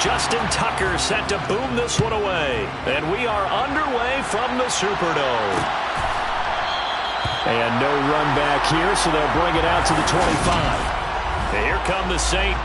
Justin Tucker set to boom this one away. And we are underway from the Superdome. And no run back here, so they'll bring it out to the 25. And here come the Saints.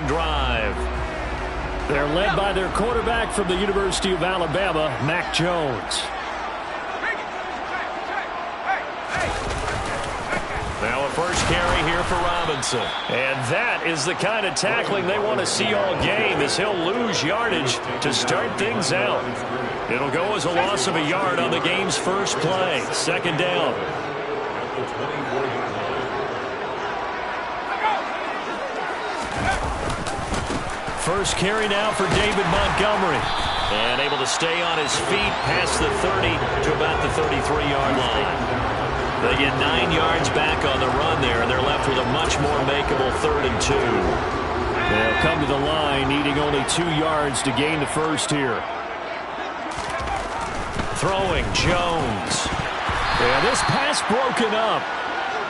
Drive. They're led by their quarterback from the University of Alabama, Mac Jones. Now a first carry here for Robinson. And that is the kind of tackling they want to see all game, as he'll lose yardage to start things out. It'll go as a loss of a yard on the game's first play. Second down. First carry now for David Montgomery. And able to stay on his feet past the 30 to about the 33-yard line. They get 9 yards back on the run there, and they're left with a much more makeable 3rd and 2. They'll come to the line needing only 2 yards to gain the first here. Throwing Jones. And this pass broken up.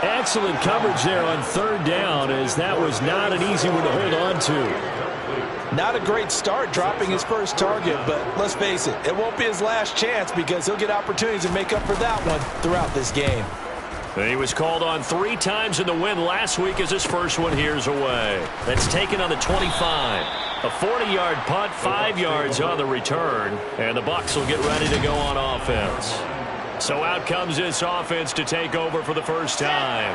Excellent coverage there on 3rd down, as that was not an easy one to hold on to. Not a great start dropping his first target, but let's face it, it won't be his last chance, because he'll get opportunities to make up for that one throughout this game. He was called on 3 times in the win last week, as his first one here's away. That's taken on the 25. A 40-yard punt, 5 yards on the return, and the Bucs will get ready to go on offense. So out comes this offense to take over for the first time.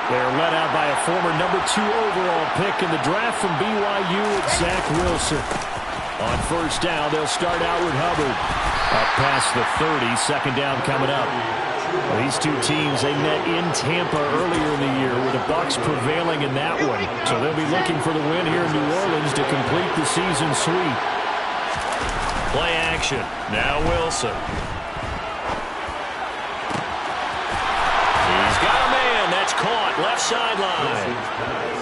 They're led out by a former #2 overall pick in the draft from BYU, Zach Wilson. On first down, they'll start out with Hubbard. Up past the 30, second down coming up. These two teams, they met in Tampa earlier in the year, with the Bucs prevailing in that one. So they'll be looking for the win here in New Orleans to complete the season sweep. Play action. Now Wilson. He's got a man. That's caught. Left sideline.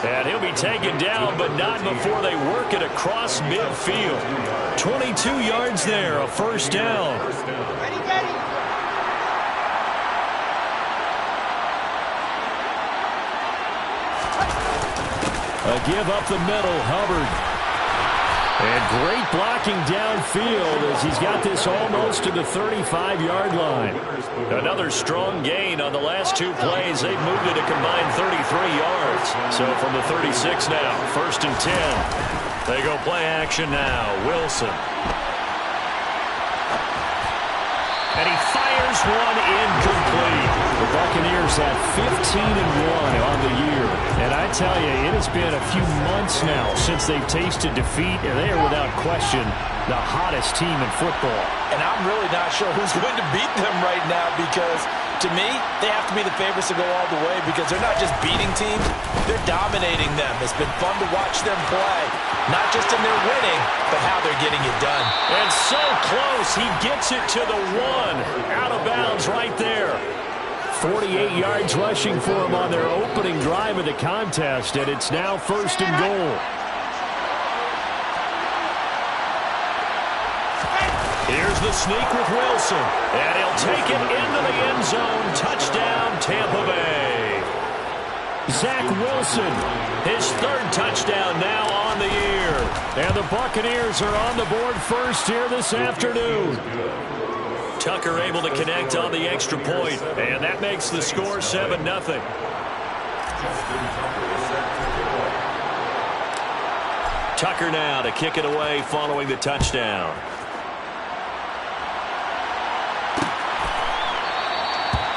And he'll be taken down, but not before they work it across midfield. 22 yards there, a first down. Ready, ready. A give up the middle, Hubbard. And great blocking downfield as he's got this almost to the 35-yard line. Another strong gain on the last two plays. They've moved it a combined 33 yards. So from the 36 now, 1st and 10. They go play action now. Wilson. And he fires one incomplete. The Buccaneers have 15-1 on the year. And I tell you, it has been a few months now since they've tasted defeat, and they are without question the hottest team in football. And I'm really not sure who's going to beat them right now because, to me, they have to be the favorites to go all the way because they're not just beating teams, they're dominating them. It's been fun to watch them play, not just in their winning, but how they're getting it done. And so close, he gets it to the 1. Out of bounds right there. 48 yards rushing for him on their opening drive of the contest, and it's now 1st and goal. Here's the sneak with Wilson, and he'll take it into the end zone. Touchdown, Tampa Bay. Zach Wilson, his 3rd touchdown now on the year. And the Buccaneers are on the board first here this afternoon. Tucker able to connect on the extra point, and that makes the score 7-0. Tucker now to kick it away following the touchdown.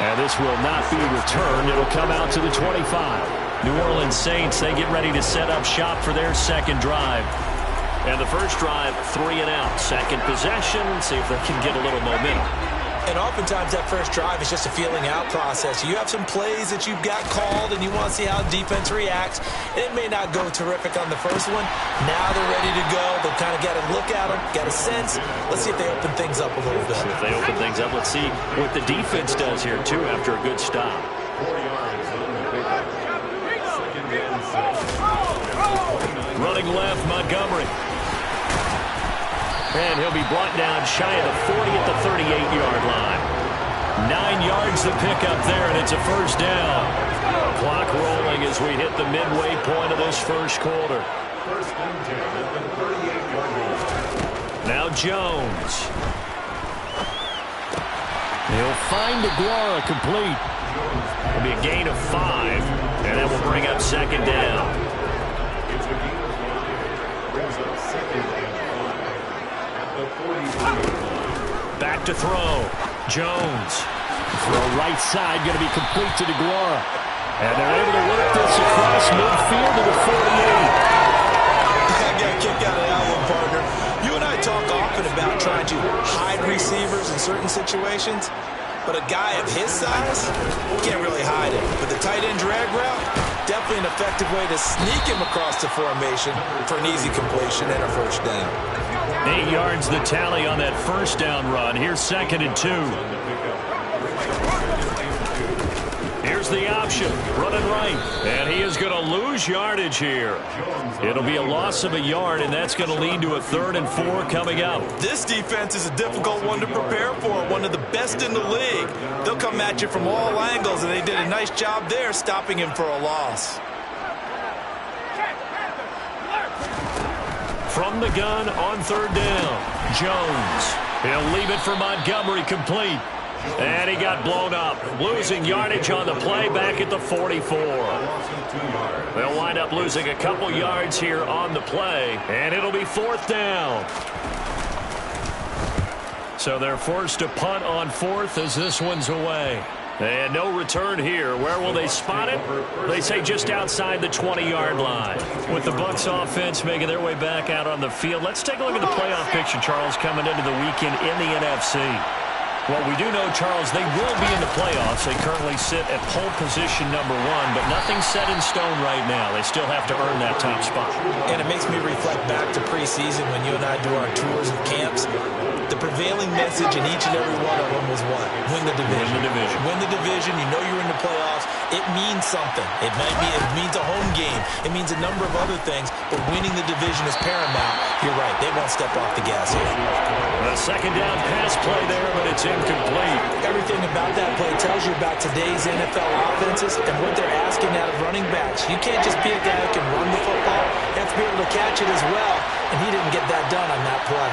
And this will not be returned. It'll come out to the 25. New Orleans Saints, they get ready to set up shop for their second drive. And the first drive, 3 and out. Second possession, see if they can get a little momentum. And oftentimes that first drive is just a feeling out process. You have some plays that you've got called and you want to see how the defense reacts. It may not go terrific on the first one. Now they're ready to go. They've kind of got to look at them, got a sense. Let's see if they open things up a little bit. If they open things up, let's see what the defense does here, too, after a good stop. Running left, Montgomery. And he'll be brought down shy of the 40 at the 38-yard line. 9 yards to pick up there, and it's a first down. Clock rolling as we hit the midway point of this first quarter. Now Jones. He'll find DeGuara complete. It'll be a gain of 5, and that will bring up 2nd down. Back to throw. Jones. Throw right side, going to be complete to DeGuara. And they're able to work this across midfield to the 48. I got a kick out of that one, partner. You and I talk often about trying to hide receivers in certain situations, but a guy of his size can't really hide him. But the tight end drag route, definitely an effective way to sneak him across the formation for an easy completion and a first down. 8 yards the tally on that first down run. Here's 2nd and 2. Here's the option, running right. And he is going to lose yardage here. It'll be a loss of a yard, and that's going to lead to a 3rd and 4 coming up. This defense is a difficult one to prepare for, one of the best in the league. They'll come at you from all angles, and they did a nice job there stopping him for a loss. From the gun on 3rd down, Jones. He'll leave it for Montgomery complete. And he got blown up, losing yardage on the play back at the 44. They'll wind up losing a couple yards here on the play, and it'll be 4th down. So they're forced to punt on 4th as this one's away. And no return here. Where will they spot it? They say just outside the 20-yard line. With the Bucs offense making their way back out on the field, let's take a look at the playoff picture, Charles, coming into the weekend in the NFC. Well, we do know, Charles, they will be in the playoffs. They currently sit at pole position #1, but nothing's set in stone right now. They still have to earn that top spot. And it makes me reflect back to preseason when you and I do our tours of camps. The prevailing message in each and every one of them was what? Win the division. Win the division. Win the division. You know you're in the playoffs. It means something. It means a home game. It means a number of other things, but winning the division is paramount. You're right. They won't step off the gas here. A 2nd down pass play there, but it's incomplete. Everything about that play tells you about today's NFL offenses and what they're asking out of running backs. catch. You can't just be a guy who can run the football. You have to be able to catch it as well, and he didn't get that done on that play.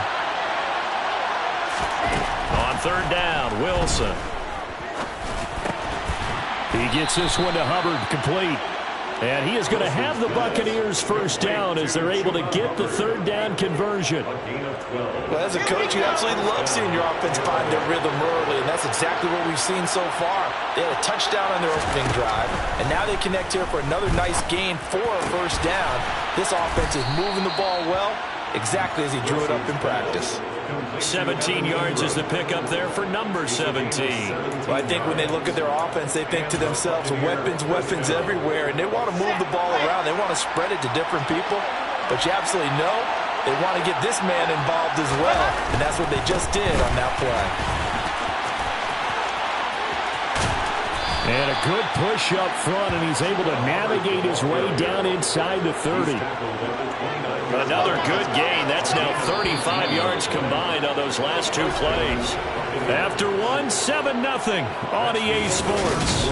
On third down, Wilson. He gets this one to Hubbard, complete. And he is going to have the Buccaneers first down as they're able to get the third down conversion. Well, as a coach, you absolutely love seeing your offense find their rhythm early, and that's exactly what we've seen so far. They had a touchdown on their opening drive, and now they connect here for another nice gain for a first down. This offense is moving the ball well, exactly as he drew it up in practice. 17 yards is the pickup there for number 17. Well, I think when they look at their offense, they think to themselves, weapons, weapons everywhere, and they want to move the ball around. They want to spread it to different people, but you absolutely know they want to get this man involved as well, and that's what they just did on that play. And a good push up front, and he's able to navigate his way down inside the 30. Another good gain. That's now 35 yards combined on those last two plays. After one, 7-0 on EA Sports.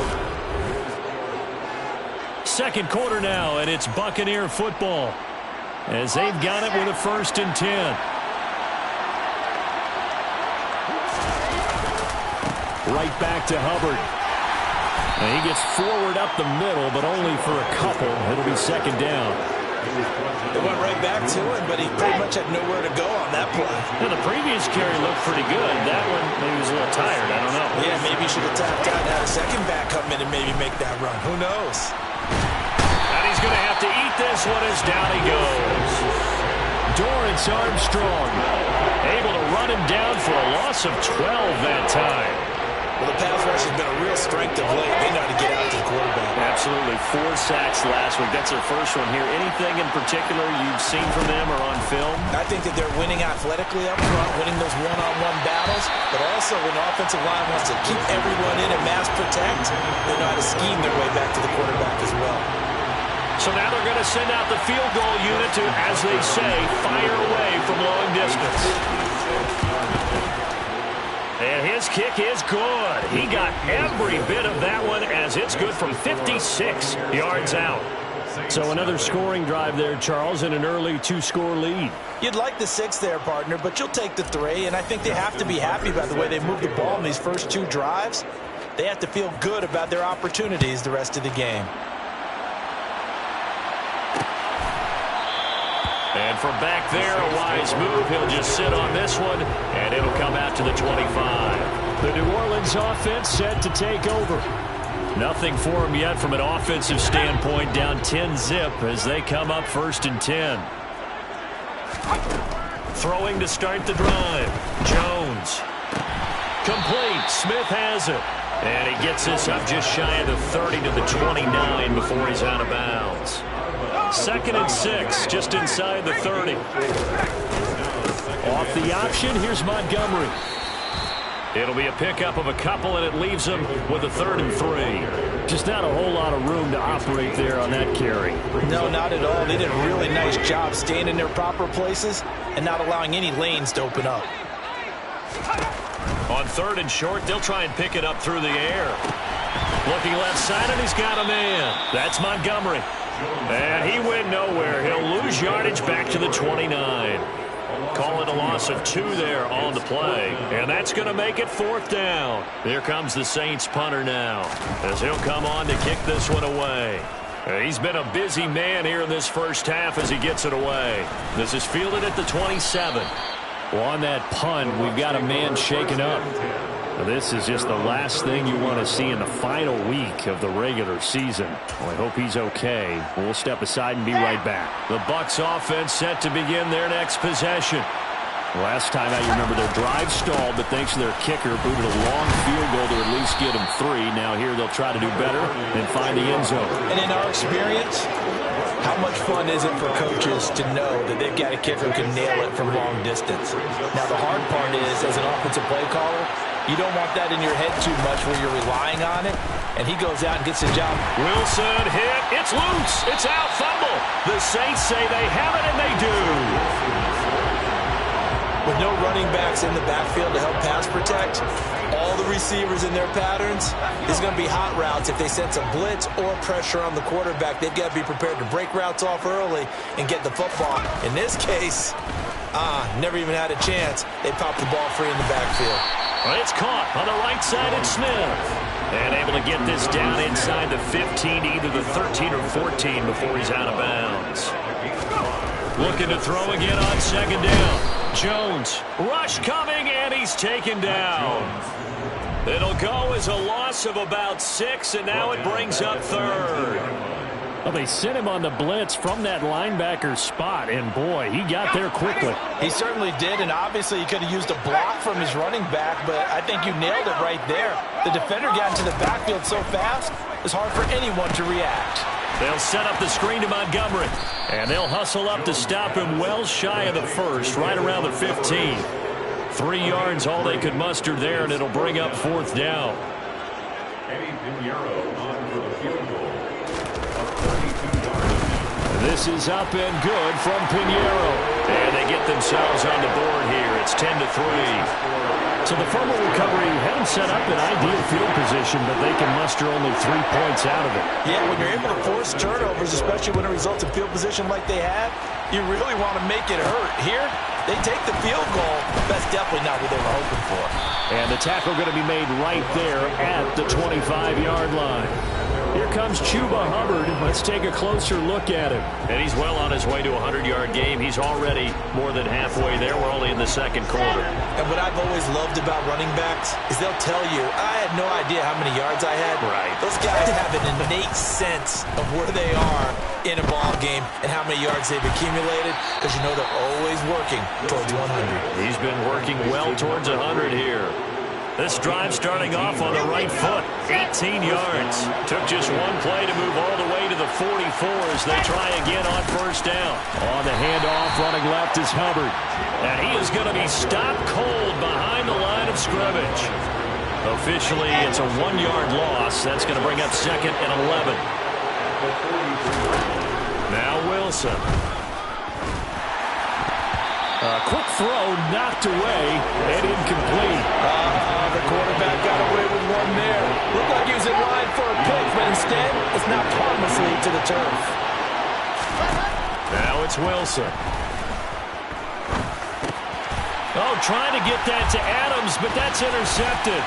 Second quarter now, and it's Buccaneer football as they've got it with a 1st and 10. Right back to Hubbard. And he gets forward up the middle, but only for a couple. It'll be second down. They went right back to him, but he pretty much had nowhere to go on that play. Well, the previous carry looked pretty good. That one, maybe he was a little tired. I don't know. Yeah, maybe he should have tapped out and had a second back come in and maybe make that run. Who knows? And he's going to have to eat this one as down he goes. Dorrance Armstrong able to run him down for a loss of 12 that time. Well, the pass rush has been a real strength of late. They know how to get out to the quarterback. Absolutely. 4 sacks last week. That's their first one here. Anything in particular you've seen from them or on film? I think that they're winning athletically up front, winning those one-on-one battles, but also when the offensive line wants to keep everyone in and mass protect, they know how to scheme their way back to the quarterback as well. So now they're going to send out the field goal unit to, as they say, fire away from long distance. And his kick is good. He got every bit of that one as it's good from 56 yards out. So another scoring drive there, Charles, and an early 2-score lead. You'd like the 6 there, partner, but you'll take the 3, and I think they have to be happy by the way they moved the ball in these first 2 drives. They have to feel good about their opportunities the rest of the game. And from back there, a wise move. He'll just sit on this one, and it'll come out to the 25. The New Orleans offense set to take over. Nothing for him yet from an offensive standpoint, down 10-zip as they come up 1st and 10. Throwing to start the drive. Jones. Complete. Smith has it. And he gets this up just shy of the 30 to the 29 before he's out of bounds. 2nd and 6, just inside the 30. Off the option, here's Montgomery. It'll be a pickup of a couple, and it leaves him with a 3rd and 3. Just not a whole lot of room to operate there on that carry. No, not at all. They did a really nice job staying in their proper places and not allowing any lanes to open up. On 3rd and short, they'll try and pick it up through the air. Looking left side, and he's got a man. That's Montgomery. And he went nowhere. He'll lose yardage back to the 29. Call it a loss of 2 there on the play. And that's going to make it 4th down. Here comes the Saints punter now, as he'll come on to kick this one away. He's been a busy man here in this first half as he gets it away. This is fielded at the 27. Well, on that punt, we've got a man shaken up. This is just the last thing you want to see in the final week of the regular season. Well, I hope he's okay. We'll step aside and be right back. The Bucs offense set to begin their next possession. Last time out, you remember their drive stalled, but thanks to their kicker, booted a long field goal to at least get them 3. Now here they'll try to do better and find the end zone. And in our experience, how much fun is it for coaches to know that they've got a kicker who can nail it from long distance? Now, the hard part is, as an offensive play caller, you don't want that in your head too much where you're relying on it, and he goes out and gets the job. Wilson hit. It's loose. It's out. Fumble. The Saints say they have it, and they do. With no running backs in the backfield to help pass protect, all the receivers in their patterns, there's going to be hot routes. If they sense a blitz or pressure on the quarterback, they've got to be prepared to break routes off early and get the football. In this case, never even had a chance. They popped the ball free in the backfield. Well, it's caught on the right side at Smith. And able to get this down inside the 15, either the 13 or 14 before he's out of bounds. Looking to throw again on second down. Jones, rush coming, and he's taken down. It'll go as a loss of about 6, and now it brings up third. Well, they sent him on the blitz from that linebacker spot, and boy, he got there quickly. He certainly did, and obviously he could have used a block from his running back, but I think you nailed it right there. The defender got into the backfield so fast, it's hard for anyone to react. They'll set up the screen to Montgomery, and they'll hustle up to stop him well shy of the first, right around the 15. 3 yards, all they could muster there, and it'll bring up fourth down. This is up and good from Pinheiro. And they get themselves on the board here. It's 10-3. So the fumble recovery had them set up in ideal field position, but they can muster only 3 points out of it. Yeah, when you're able to force turnovers, especially when it results in field position like they had, you really want to make it hurt. Here, they take the field goal. That's definitely not what they were hoping for. And the tackle going to be made right there at the 25-yard line. Here comes Chuba Hubbard. Let's take a closer look at him. And he's well on his way to a 100-yard game. He's already more than halfway there. We're only in the second quarter. And what I've always loved about running backs is they'll tell you, I had no idea how many yards I had. Right. Those guys have an innate sense of where they are in a ball game and how many yards they've accumulated, because you know they're always working towards 100. He's been working well towards 100 here. This drive starting off on the right foot, 18 yards. Took just one play to move all the way to the 44 as they try again on first down. On the handoff, running left is Hubbard. And he is going to be stopped cold behind the line of scrimmage. Officially, it's a 1-yard loss. That's going to bring up second and 11. Now Wilson. A quick throw knocked away and incomplete. The quarterback got away with one there. Looked like he was in line for a pick, but instead, it's knocked harmlessly to the turf. Now it's Wilson. Oh, trying to get that to Adams, but that's intercepted.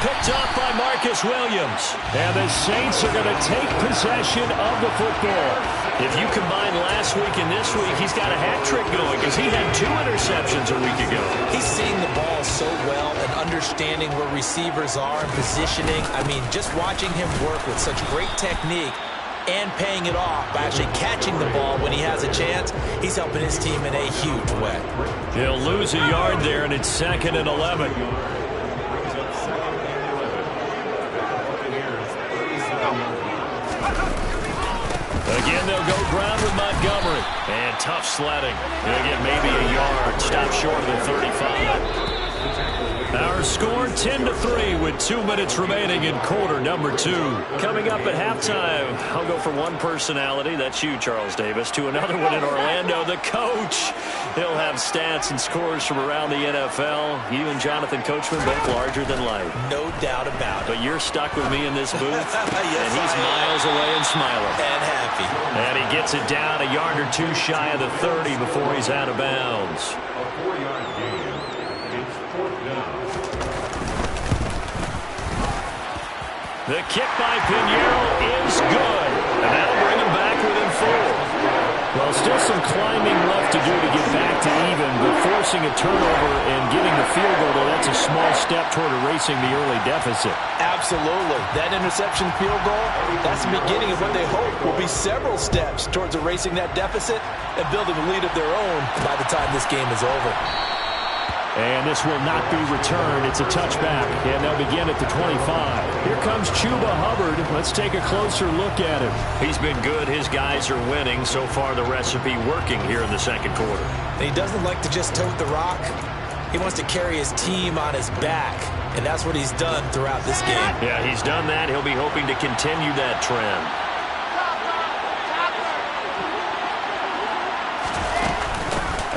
Picked off by Marcus Williams. And the Saints are going to take possession of the football. If you combine last week and this week, he's got a hat trick going because he had 2 interceptions a week ago. He's seeing the ball so well and understanding where receivers are and positioning. I mean, just watching him work with such great technique and paying it off by actually catching the ball when he has a chance, he's helping his team in a huge way. He'll lose a yard there, and it's second and 11. Again, they'll go ground with Montgomery. And tough sledding. He'll get maybe a yard. Stop short of the 35. Our score 10-3 with 2 minutes remaining in quarter number 2. Coming up at halftime, I'll go from one personality, that's you, Charles Davis, to another one in Orlando, the coach. He'll have stats and scores from around the NFL. You and Jonathan Coachman both larger than life. No doubt about it. But you're stuck with me in this booth, yes, and he's miles away and smiling. And happy. And he gets it down a yard or 2 shy of the 30 before he's out of bounds. The kick by Pinheiro is good. And that'll bring him back within 4. Well, still some climbing left to do to get back to even, but forcing a turnover and getting the field goal, though, that's a small step toward erasing the early deficit. Absolutely. That interception field goal, that's the beginning of what they hope will be several steps towards erasing that deficit and building a lead of their own by the time this game is over. And this will not be returned. It's a touchback, and they'll begin at the 25. Here comes Chuba Hubbard. Let's take a closer look at him. He's been good. His guys are winning. So far, the recipe working here in the second quarter. And he doesn't like to just tote the rock. He wants to carry his team on his back, and that's what he's done throughout this game. Yeah, he's done that. He'll be hoping to continue that trend.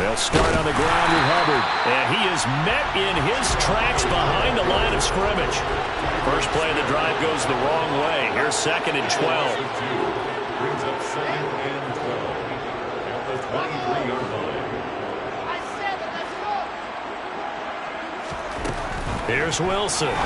They'll start on the ground with Hubbard. And he is met in his tracks behind the line of scrimmage. First play of the drive goes the wrong way. Here's 2nd and 12. Brings up 2nd and 12 at the 23-yard line. Here's Wilson.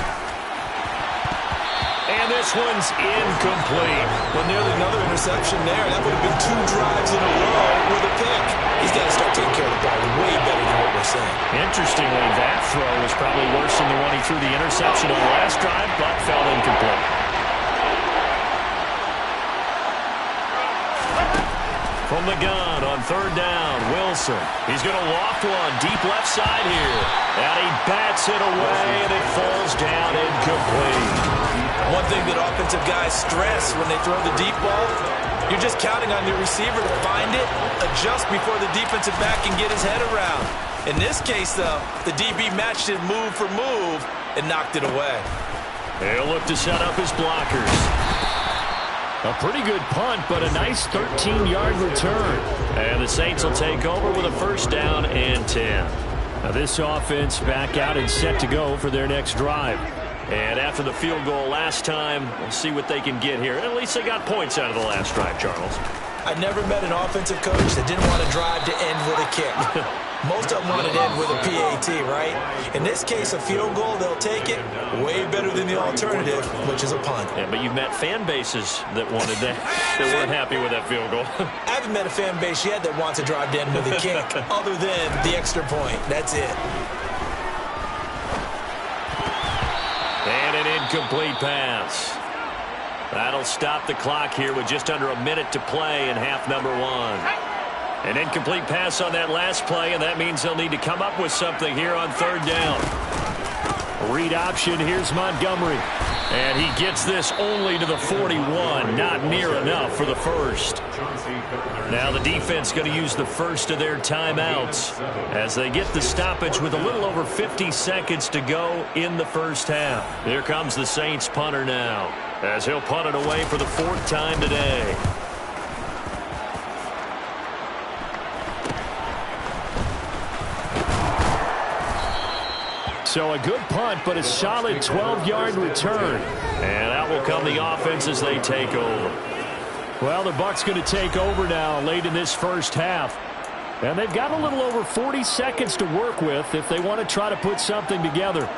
And this one's incomplete. Well, nearly another interception there. That would have been 2 drives in a row with a pick. He's got to start taking care of the ball way better than what we're saying. Interestingly, that throw was probably worse than the one he threw the interception on the last drive, but fell incomplete. From the gun on 3rd down, Wilson. He's going to loft one deep left side here. And he bats it away, and it falls down incomplete. One thing that offensive guys stress when they throw the deep ball, you're just counting on your receiver to find it, adjust before the defensive back can get his head around. In this case, though, the DB matched it move for move and knocked it away. He'll look to set up his blockers. A pretty good punt, but a nice 13-yard return. And the Saints will take over with a 1st down and 10. Now this offense back out and set to go for their next drive. And after the field goal last time, we'll see what they can get here. At least they got points out of the last drive, Charles. I never met an offensive coach that didn't want to drive to end with a kick. Most of them want to end with a PAT, right? In this case, a field goal, they'll take it. Way better than the alternative, which is a punt. Yeah, but you've met fan bases that wanted that, that weren't happy with that field goal. I haven't met a fan base yet that wants to drive to end with a kick, other than the extra point. That's it. And an incomplete pass. That'll stop the clock here with just under a minute to play in half number 1. An incomplete pass on that last play, and that means they'll need to come up with something here on 3rd down. Read option, here's Montgomery. And he gets this only to the 41, not near enough for the first. Now the defense going to use the first of their timeouts as they get the stoppage with a little over 50 seconds to go in the first half. Here comes the Saints punter now, as he'll punt it away for the 4th time today. So a good punt, but a solid 12-yard return. And out will come the offense as they take over. Well, the Bucs going to take over now late in this first half. And they've got a little over 40 seconds to work with if they want to try to put something together.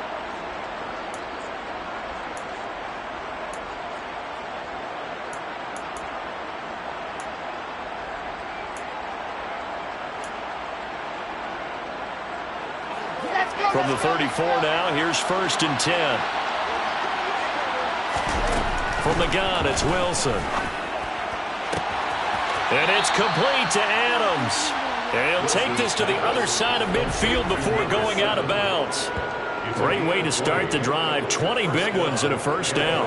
From the 34 now, here's 1st and 10. From the gun, it's Wilson. And it's complete to Adams. And he'll take this to the other side of midfield before going out of bounds. Great way to start the drive. 20 big ones and a 1st down.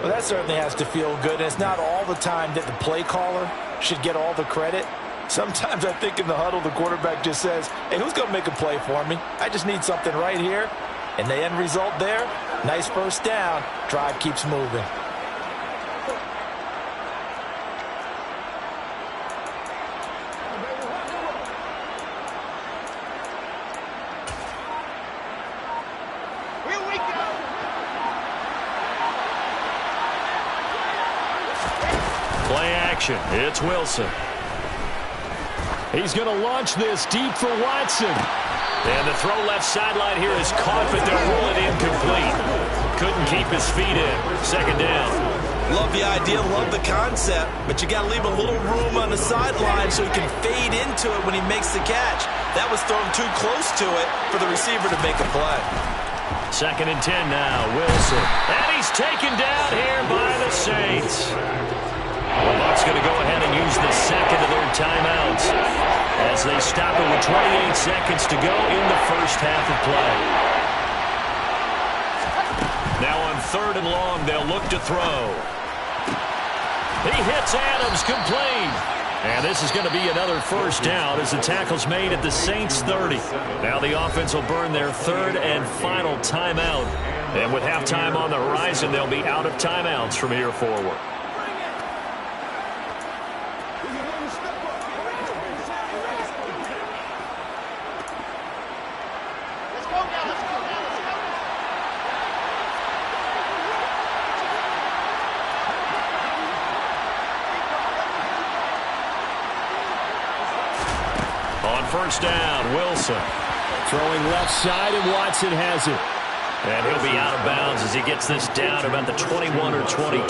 Well, that certainly has to feel good. And it's not all the time that the play caller should get all the credit. Sometimes I think in the huddle, the quarterback just says, hey, who's going to make a play for me? I just need something right here. And the end result there, nice 1st down. Drive keeps moving. Play action. It's Wilson. He's going to launch this deep for Watson. And the throw left sideline here is caught, but they'll roll it incomplete. Couldn't keep his feet in. 2nd down. Love the idea, love the concept, but you got to leave a little room on the sideline so he can fade into it when he makes the catch. That was thrown too close to it for the receiver to make a play. 2nd and 10 now, Wilson. And he's taken down here by the Saints. The Bucs going to go ahead and use the 2nd of their timeouts as they stop it with 28 seconds to go in the first half of play. Now on 3rd and long, they'll look to throw. He hits Adams complete. And this is going to be another 1st down as the tackle's made at the Saints 30. Now the offense will burn their 3rd and final timeout. And with halftime on the horizon, they'll be out of timeouts from here forward. first down. Wilson throwing left side, and Watson has it. And he'll be out of bounds as he gets this down about the 21 or 22.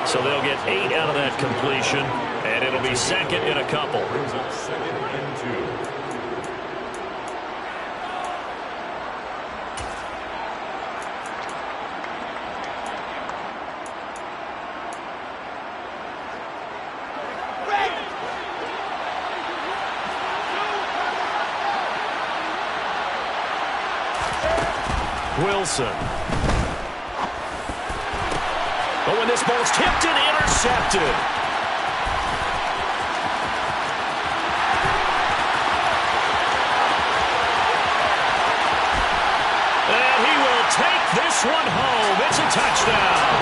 So they'll get 8 out of that completion, and it'll be second and a couple. Brings up second and 2. Wilson. But when this ball's tipped and intercepted. And he will take this one home. It's a touchdown.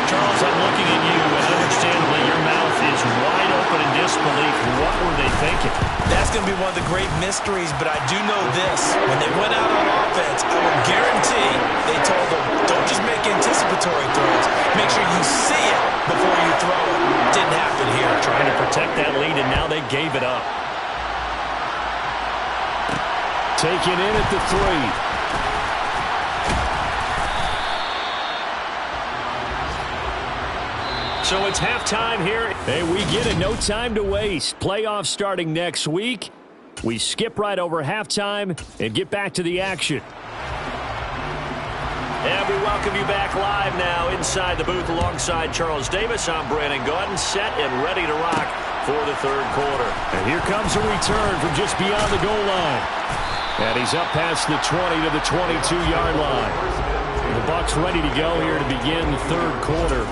Charles, I'm looking at you, and understandably your mouth is wide open in disbelief. What were they thinking? That's going to be one of the great mysteries, but I do know this. When they went out on offense, I will guarantee they told them, don't just make anticipatory throws. Make sure you see it before you throw it. Didn't happen here. Trying to protect that lead, and now they gave it up. Taken in at the 3. So it's halftime here. Hey, we get it. No time to waste. Playoffs starting next week. We skip right over halftime and get back to the action. And we welcome you back live now inside the booth alongside Charles Davis. I'm Brandon Gaudin, set and ready to rock for the third quarter. And here comes a return from just beyond the goal line. And he's up past the 20 to the 22-yard line. The Bucs ready to go here to begin the third quarter.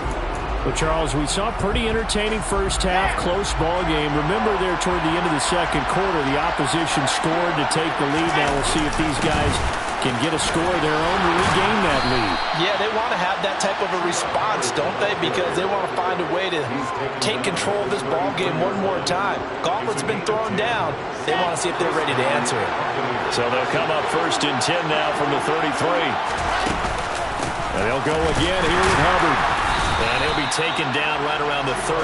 Well, Charles, we saw a pretty entertaining first half, close ball game. Remember there toward the end of the second quarter, the opposition scored to take the lead. Now we'll see if these guys can get a score of their own to regain that lead. Yeah, they want to have that type of a response, don't they? Because they want to find a way to take control of this ball game one more time. Gauntlet's been thrown down. They want to see if they're ready to answer it. So they'll come up first and 10 now from the 33. And they'll go again here with Hubbard. And he'll be taken down right around the 34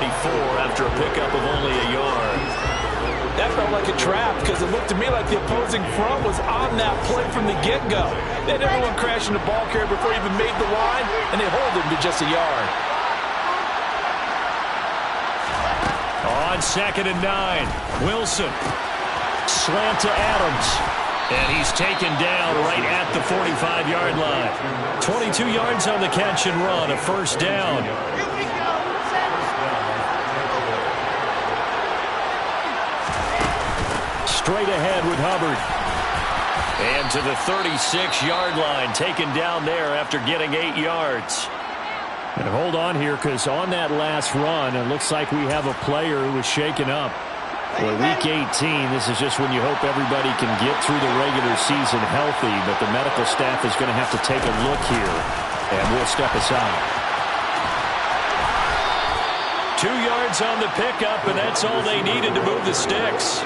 after a pickup of only a yard. That felt like a trap because it looked to me like the opposing front was on that play from the get-go. They had everyone crashing the ball carrier before he even made the line, and they hold him to just a yard. On second and 9, Wilson. Slant to Adams. And he's taken down right at the 45-yard line. 22 yards on the catch and run, a first down. Straight ahead with Hubbard. And to the 36-yard line, taken down there after getting 8 yards. And hold on here, because on that last run, it looks like we have a player who was shaken up. Well, week 18, this is just when you hope everybody can get through the regular season healthy, but the medical staff is going to have to take a look here, and we'll step aside. 2 yards on the pickup, and that's all they needed to move the sticks.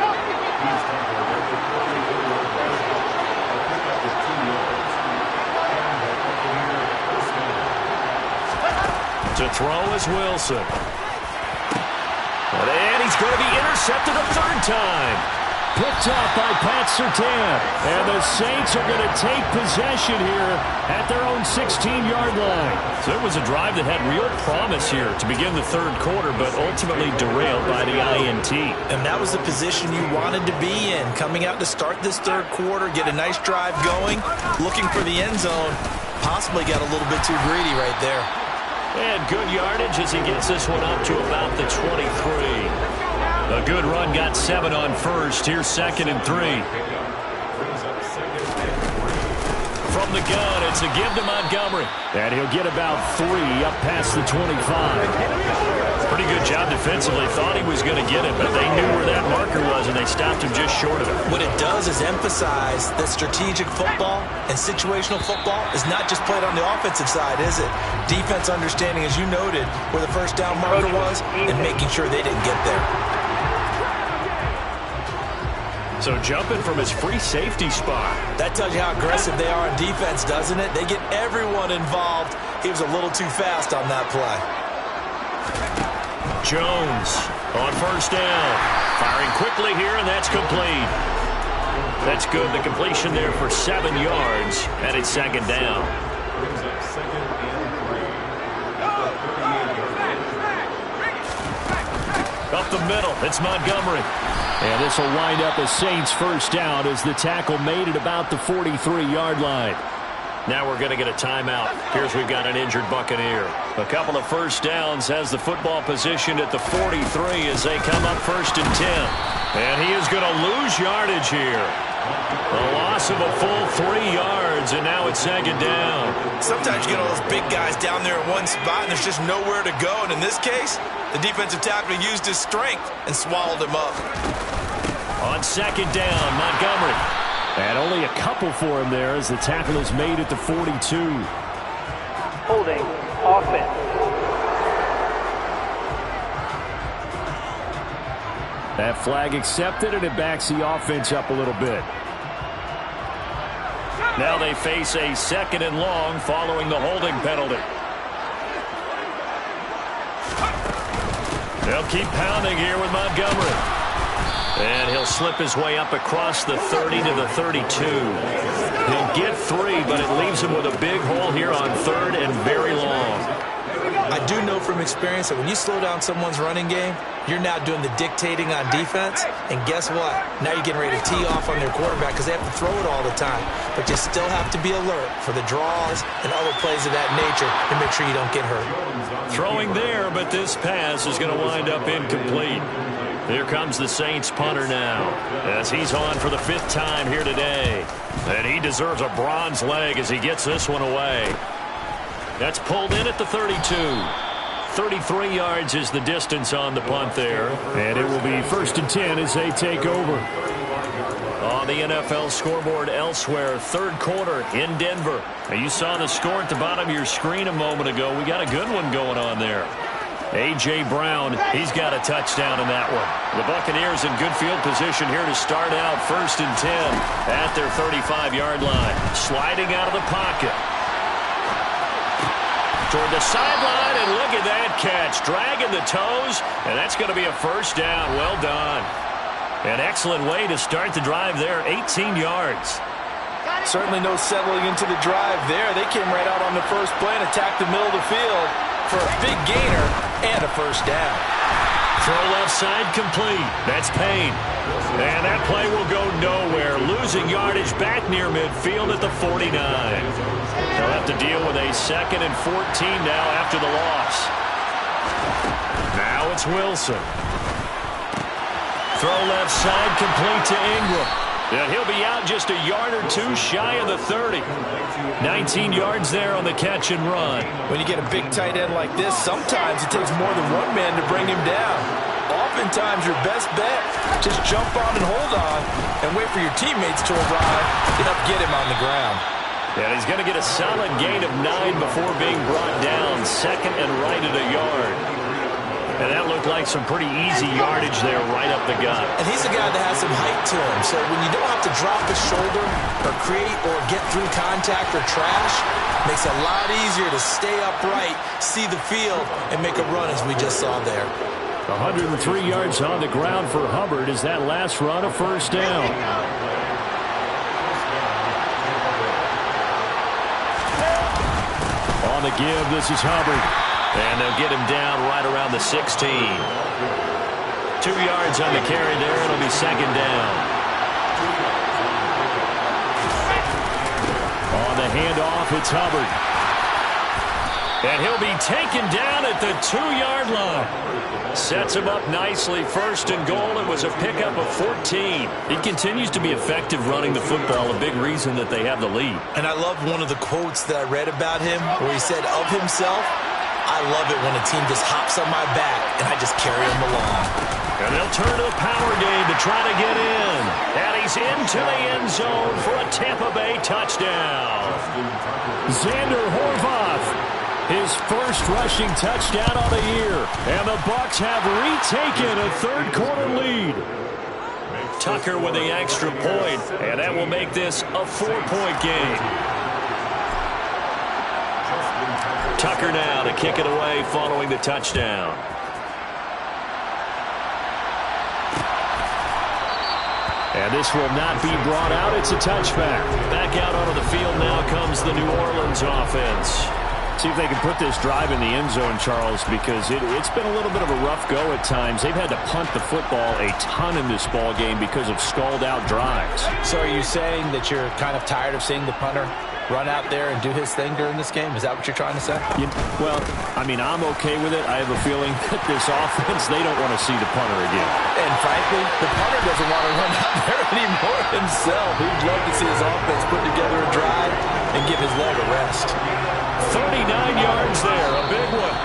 To throw is Wilson. And he's going to be intercepted a third time. Picked off by Pat Surtain. And the Saints are going to take possession here at their own 16-yard line. So it was a drive that had real promise here to begin the third quarter, but ultimately derailed by the INT. And that was the position you wanted to be in. Coming out to start this third quarter, get a nice drive going, looking for the end zone. Possibly got a little bit too greedy right there. And good yardage as he gets this one up to about the 23. A good run, got 7 on first. Here's second and 3. From the gun, it's a give to Montgomery. And he'll get about 3 up past the 25. Pretty good job defensively. Thought he was going to get it, but they knew where that marker was, and they stopped him just short of it. What it does is emphasize that strategic football and situational football is not just played on the offensive side, is it? Defense understanding, as you noted, where the first down marker was and making sure they didn't get there. So jumping from his free safety spot. That tells you how aggressive they are on defense, doesn't it? They get everyone involved. He was a little too fast on that play. Jones on first down. Firing quickly here, and that's complete. That's good. The completion there for 7 yards, and it's second down. Brings up second and 3. Up the middle, it's Montgomery. And this will wind up a Saints first down as the tackle made it about the 43-yard line. Now we're going to get a timeout. Here's we've got an injured Buccaneer. A couple of first downs has the football positioned at the 43 as they come up first and 10. And he is going to lose yardage here. A loss of a full 3 yards, and now it's second down. Sometimes you get all those big guys down there in one spot, and there's just nowhere to go. And in this case, the defensive tackle used his strength and swallowed him up. On second down, Montgomery. And only a couple for him there as the tackle is made at the 42. Holding, offense. That flag accepted, and it backs the offense up a little bit. Now they face a second and long following the holding penalty. They'll keep pounding here with Montgomery. And he'll slip his way up across the 30 to the 32. He'll get 3, but it leaves him with a big hole here on third and very long. I do know from experience that when you slow down someone's running game, you're now doing the dictating on defense. And guess what? Now you're getting ready to tee off on their quarterback because they have to throw it all the time. But you still have to be alert for the draws and other plays of that nature and make sure you don't get hurt. Throwing there, but this pass is going to wind up incomplete. Here comes the Saints punter now as he's on for the 5th time here today. And he deserves a bronze leg as he gets this one away. That's pulled in at the 32. 33 yards is the distance on the punt there. And it will be first and 10 as they take over. On the NFL scoreboard elsewhere, third quarter in Denver. Now you saw the score at the bottom of your screen a moment ago. We got a good one going on there. A.J. Brown, he's got a touchdown in that one. The Buccaneers in good field position here to start out first and 10 at their 35-yard line. Sliding out of the pocket. Toward the sideline, and look at that catch. Dragging the toes, and that's going to be a first down. Well done. An excellent way to start the drive there, 18 yards. Certainly no settling into the drive there. They came right out on the first play and attacked the middle of the field for a big gainer and a first down. Throw left side complete. That's Payne. And that play will go nowhere. Losing yardage back near midfield at the 49. They'll have to deal with a 2nd and 14 now after the loss. Now it's Wilson. Throw left side complete to Ingram. And he'll be out just a yard or two shy of the 30. 19 yards there on the catch and run. When you get a big tight end like this, sometimes it takes more than one man to bring him down. Oftentimes, your best bet, just jump on and hold on and wait for your teammates to arrive to help get him on the ground. And he's going to get a solid gain of 9 before being brought down. 2nd and right at a yard. And that looked like some pretty easy yardage there right up the gut. And he's a guy that has some height to him. So when you don't have to drop his shoulder or create or get through contact or trash, makes it a lot easier to stay upright, see the field, and make a run as we just saw there. 103 yards on the ground for Hubbard as that last run a first down. On the give, this is Hubbard. And they'll get him down right around the 16. 2 yards on the carry there. It'll be second down. On the handoff, it's Hubbard. And he'll be taken down at the 2-yard line. Sets him up nicely. First and goal. It was a pickup of 14. He continues to be effective running the football, a big reason that they have the lead. And I love one of the quotes that I read about him where he said of himself, I love it when a team just hops on my back and I just carry them along. And they'll turn to the power game to try to get in. And he's into the end zone for a Tampa Bay touchdown. Xander Horvath, his first rushing touchdown of the year. And the Bucs have retaken a third-quarter lead. Tucker with the extra point, and that will make this a 4-point game. Tucker now to kick it away following the touchdown. And this will not be brought out. It's a touchback. Back out onto the field now comes the New Orleans offense. See if they can put this drive in the end zone, Charles, because it's been a little bit of a rough go at times. They've had to punt the football a ton in this ball game because of stalled-out drives. So are you saying that you're kind of tired of seeing the punter run out there and do his thing during this game? Is that what you're trying to say? Well, I mean, I'm okay with it. I have a feeling that this offense, they don't want to see the punter again. And frankly, the punter doesn't want to run out there anymore himself. He'd love to see his offense put together a drive and give his leg a rest. 39 yards there, a big one.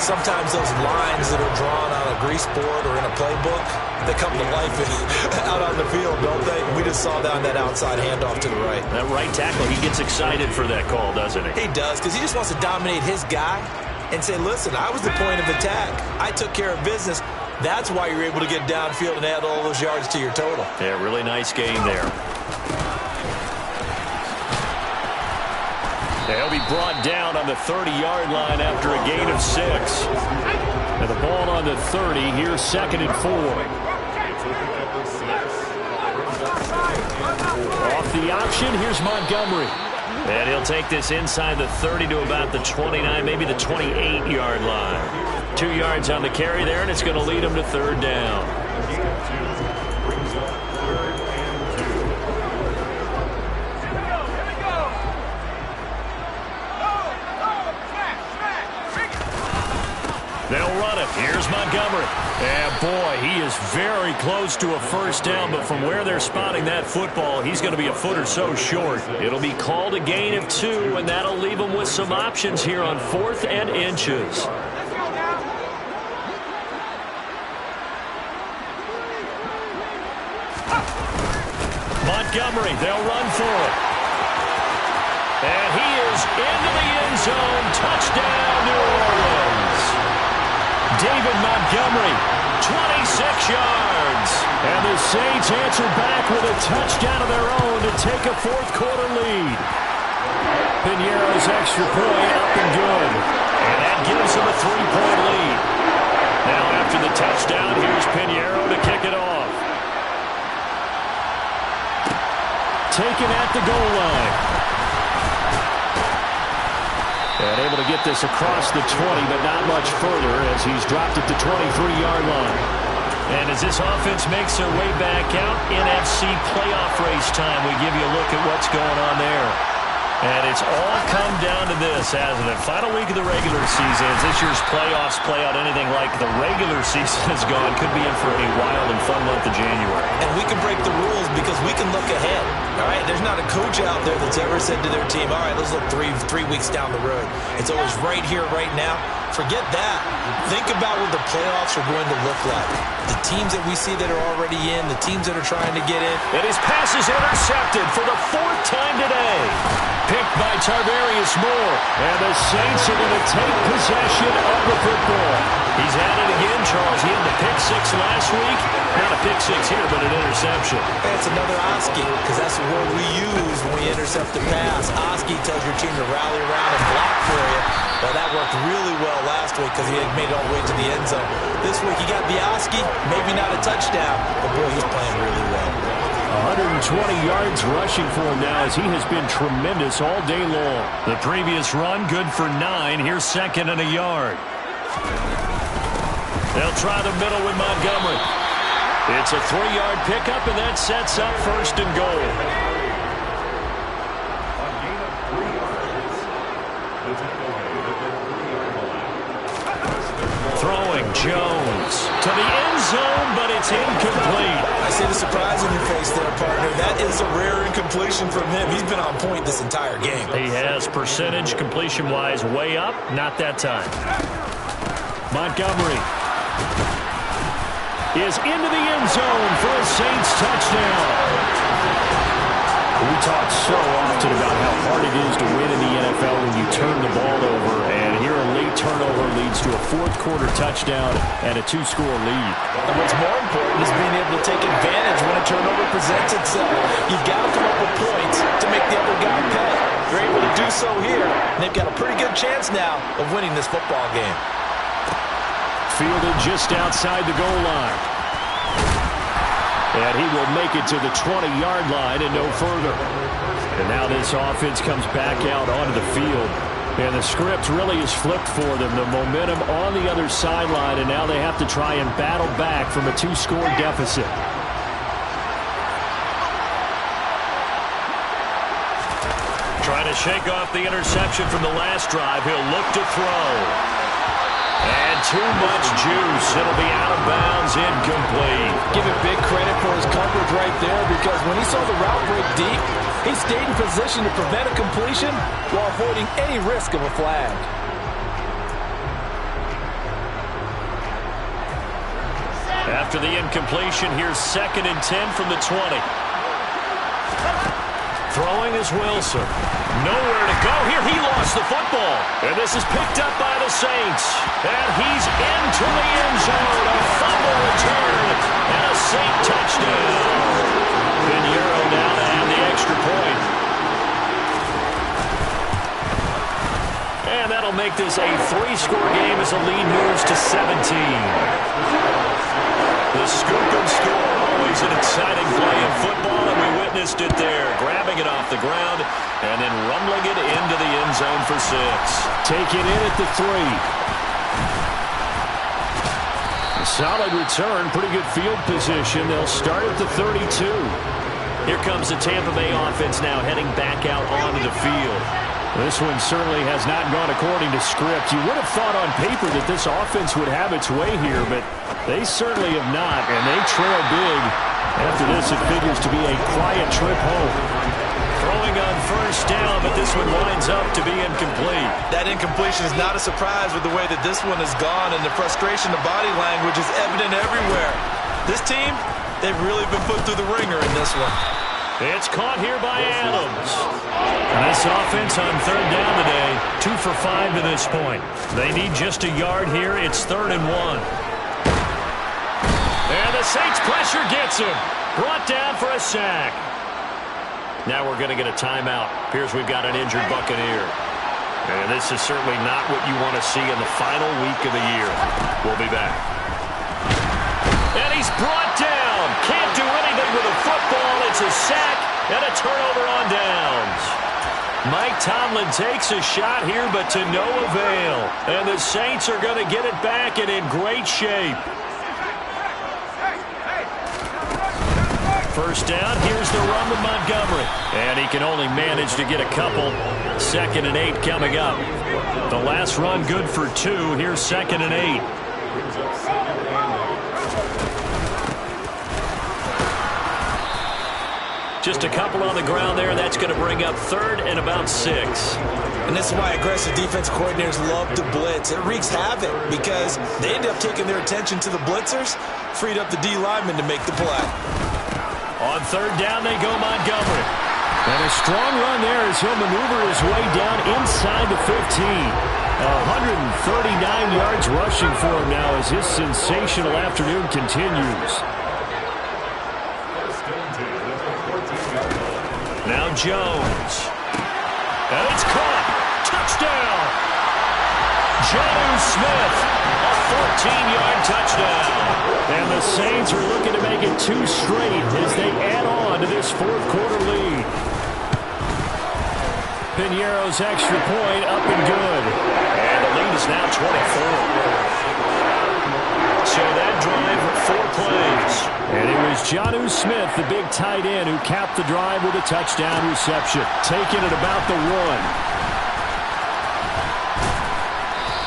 Sometimes those lines that are drawn on a grease board or in a playbook, they come to life out on the field, don't they? We just saw that on that outside handoff to the right. That right tackle, he gets excited for that call, doesn't he? He does, because he just wants to dominate his guy and say, listen, I was the point of attack. I took care of business. That's why you're able to get downfield and add all those yards to your total. Yeah, really nice game there. He'll be brought down on the 30-yard line after a gain of 6. And the ball on the 30. Here's 2nd and 4. Off the option, here's Montgomery. And he'll take this inside the 30 to about the 29, maybe the 28-yard line. 2 yards on the carry there, and it's going to lead him to 3rd down. They'll run it. Here's Montgomery. And boy, he is very close to a 1st down, but from where they're spotting that football, he's going to be a foot or so short. It'll be called a gain of 2, and that'll leave him with some options here on 4th and inches. Montgomery, they'll run for it. And he is into the end zone. Touchdown, New Orleans. David Montgomery, 26 yards. And the Saints answer back with a touchdown of their own to take a 4th quarter lead. Piñeiro's extra point up and good. And that gives them a 3-point lead. Now after the touchdown, here's Piñeiro to kick it off. Taken at the goal line. And able to get this across the 20, but not much further as he's dropped at the 23-yard line. And as this offense makes their way back out, NFC playoff race time, we give you a look at what's going on there. And it's all come down to this, hasn't it? Final week of the regular season. As this year's playoffs play out anything like the regular season has gone, could be in for a wild and fun month of January. And we can break the rules because we can look ahead. All right, there's not a coach out there that's ever said to their team, all right, let's look three weeks down the road. It's always right here, right now. Forget that. Think about what the playoffs are going to look like. The teams that we see that are already in, the teams that are trying to get in. And his pass is intercepted for the 4th time today. Picked by Tarvarius Moore. And the Saints are going to take possession of the football. He's at it again, Charles. He had the pick 6 last week. Not a pick 6 here, but an interception. That's another Oski, because that's the word we use when we intercept the pass. Oski tells your team to rally around and block for you. Well, that worked really well last week because he had made it all the way to the end zone. This week he got the Oski, maybe not a touchdown, but boy, he's playing really well. 120 yards rushing for him now as he has been tremendous all day long. The previous run, good for 9. Here's 2nd and a yard. They'll try the middle with Montgomery. It's a 3-yard pickup, and that sets up 1st and goal. Throwing Jones to the end zone, but it's incomplete. I see the surprise in your face there, partner. That is a rare incompletion from him. He's been on point this entire game. He has percentage completion-wise way up, not that time. Montgomery is into the end zone for a Saints touchdown. We talk so often about how hard it is to win in the NFL when you turn the ball over, and here a late turnover leads to a 4th quarter touchdown and a 2-score lead. And what's more important is being able to take advantage when a turnover presents itself. You've got to come up with points to make the other guy pay. They're able to do so here, and they've got a pretty good chance now of winning this football game. Fielded just outside the goal line. And he will make it to the 20-yard line and no further. And now this offense comes back out onto the field. And the script really is flipped for them. The momentum on the other sideline, and now they have to try and battle back from a 2-score deficit. Trying to shake off the interception from the last drive. He'll look to throw. And too much juice. It'll be out of bounds, incomplete. Give him big credit for his coverage right there, because when he saw the route break deep, he stayed in position to prevent a completion while avoiding any risk of a flag. After the incompletion, here's 2nd and 10 from the 20. Throwing is Wilson. Nowhere to go here. He lost the football. And this is picked up by the Saints. And he's into the end zone. A fumble return. And a Saint touchdown. Pinheiro now to have the extra point. And that'll make this a 3-score game as the lead moves to 17. The scoop and score, always an exciting play in football, and we witnessed it there. Grabbing it off the ground and then rumbling it into the end zone for 6. Take it in at the 3. A solid return, pretty good field position. They'll start at the 32. Here comes the Tampa Bay offense now heading back out onto the field. This one certainly has not gone according to script. You would have thought on paper that this offense would have its way here, but they certainly have not, and they trail big. After this, it figures to be a quiet trip home. Throwing on 1st down, but this one winds up to be incomplete. That incompletion is not a surprise with the way that this one has gone, and the frustration, the body language is evident everywhere. This team, they've really been put through the ringer in this one. It's caught here by Adams. And this offense on 3rd down today, 2 for 5 to this point. They need just a yard here. It's 3rd and 1. And the Saints pressure gets him. Brought down for a sack. Now we're going to get a timeout. Appears we've got an injured Buccaneer. And this is certainly not what you want to see in the final week of the year. We'll be back. And he's brought down. Can't do anything with a football. It's a sack and a turnover on downs. Mike Tomlin takes a shot here, but to no avail. And the Saints are going to get it back and in great shape. 1st down, here's the run with Montgomery. And he can only manage to get a couple. 2nd and 8 coming up. The last run good for 2. Here's 2nd and 8. Just a couple on the ground there. That's going to bring up 3rd and about 6. And this is why aggressive defense coordinators love to blitz. It wreaks havoc because they end up taking their attention to the blitzers, freed up the D linemen to make the play. On 3rd down, they go Montgomery. And a strong run there as he'll maneuver his way down inside the 15. 139 yards rushing for him now as his sensational afternoon continues. Now Jones. And it's caught. Touchdown. Jonnu Smith. A 14-yard touchdown. And the Saints are looking to make it 2 straight as they add on to this 4th quarter lead. Pinheiro's extra point up and good. And the lead is now 24. So that drive, 4 plays. And it was Jonnu Smith, the big tight end, who capped the drive with a touchdown reception. Taking it about the 1.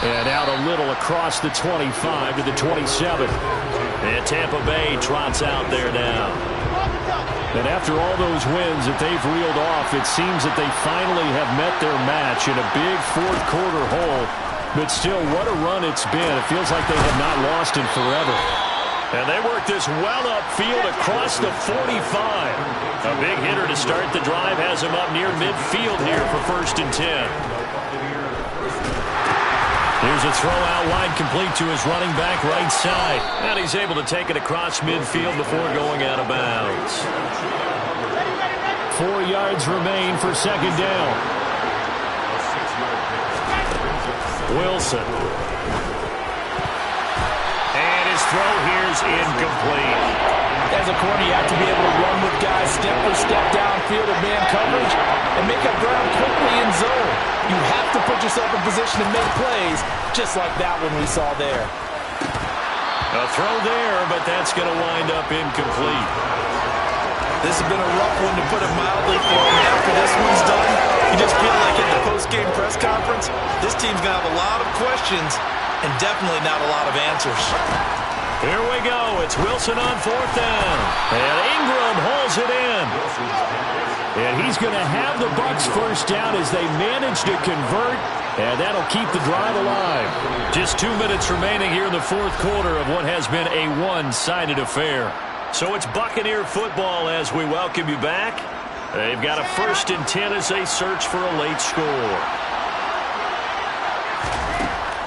And out a little across the 25 to the 27. And Tampa Bay trots out there now. And after all those wins that they've reeled off, it seems that they finally have met their match in a big 4th quarter hole. But still, what a run it's been. It feels like they have not lost in forever. And they work this well upfield across the 45. A big hitter to start the drive has him up near midfield here for 1st and 10. Here's a throw out wide, complete to his running back right side. And he's able to take it across midfield before going out of bounds. 4 yards remain for 2nd down. Wilson. And his throw here's incomplete. As a corner, you have to be able to run with guys step for step downfield in man coverage and make up ground quickly in zone. You have to put yourself in position to make plays, just like that one we saw there. A throw there, but that's going to wind up incomplete. This has been a rough one, to put it mildly, for him. After this one's done, you just feel like at the post-game press conference, this team's going to have a lot of questions and definitely not a lot of answers. Here we go. It's Wilson on fourth down. And Ingram hauls it in. And he's going to have the Bucs first down as they manage to convert. And that'll keep the drive alive. Just 2 minutes remaining here in the fourth quarter of what has been a one-sided affair. So it's Buccaneer football as we welcome you back. They've got a 1st and 10 as they search for a late score.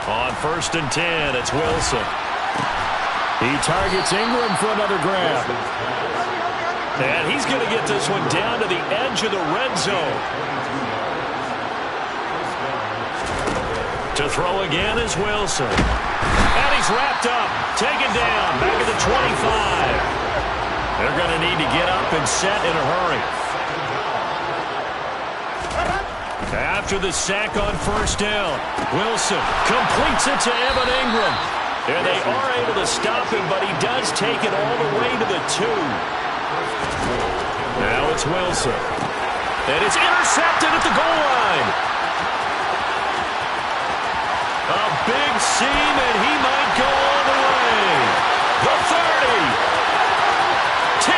On 1st and 10, it's Wilson. He targets Ingram for another grab. And he's going to get this one down to the edge of the red zone. To throw again is Wilson. And he's wrapped up. Taken down. Back at the 25. They're going to need to get up and set in a hurry. After the sack on 1st down, Wilson completes it to Evan Ingram. And they are able to stop him, but he does take it all the way to the 2. Now it's Wilson. And it's intercepted at the goal line. A big seam, and he might go all the way. The 30. 10.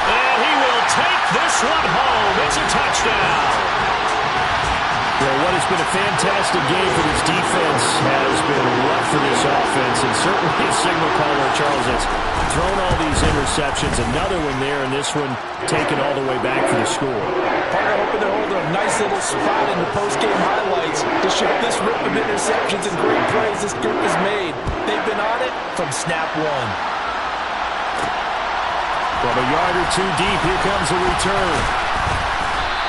And he will take this one home. It's a touchdown. Well, what has been a fantastic game for this defense has been rough for this offense, and certainly a signal caller, Charles, has thrown all these interceptions. Another one there, and this one taken all the way back for the score. Partner hoping they're holding a nice little spot in the post-game highlights to show this rip of interceptions and great plays this group has made. They've been on it from snap one. From a yard or 2 deep, here comes a return.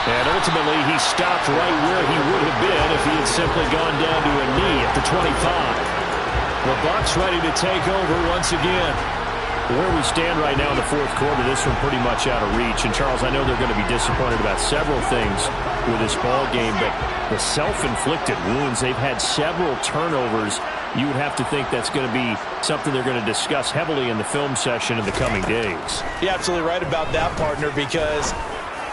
And ultimately, he stopped right where he would have been if he had simply gone down to a knee at the 25. The Bucs ready to take over once again. Where we stand right now in the fourth quarter, this one pretty much out of reach. And, Charles, I know they're going to be disappointed about several things with this ball game, but the self-inflicted wounds, they've had several turnovers. You would have to think that's going to be something they're going to discuss heavily in the film session in the coming days. You're absolutely right about that, partner, because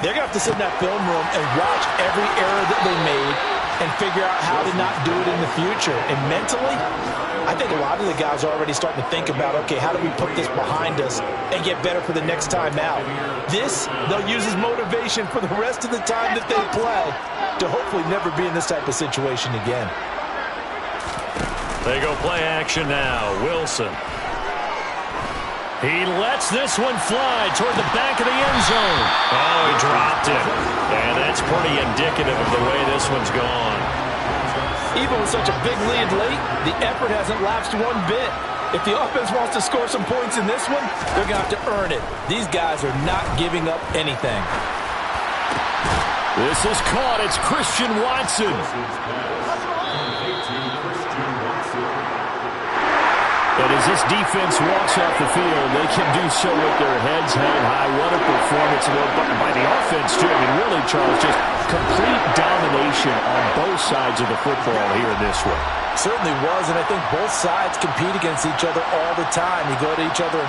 they're going to have to sit in that film room and watch every error that they made and figure out how to not do it in the future. And mentally, I think a lot of the guys are already starting to think about, okay, how do we put this behind us and get better for the next time out? This, they'll use as motivation for the rest of the time that they play to hopefully never be in this type of situation again. They go play action now. Wilson. He lets this one fly toward the back of the end zone. Oh, he dropped it. And that's pretty indicative of the way this one's gone. Even with such a big lead late, the effort hasn't lapsed one bit. If the offense wants to score some points in this one, they're going to have to earn it. These guys are not giving up anything. This is caught. It's Christian Watson. And as this defense walks off the field, they can do so with their heads held high. What a performance by the offense, too. I mean, really, Charles, just complete domination on both sides of the football here in this one. Certainly was, and I think both sides compete against each other all the time. You go to each other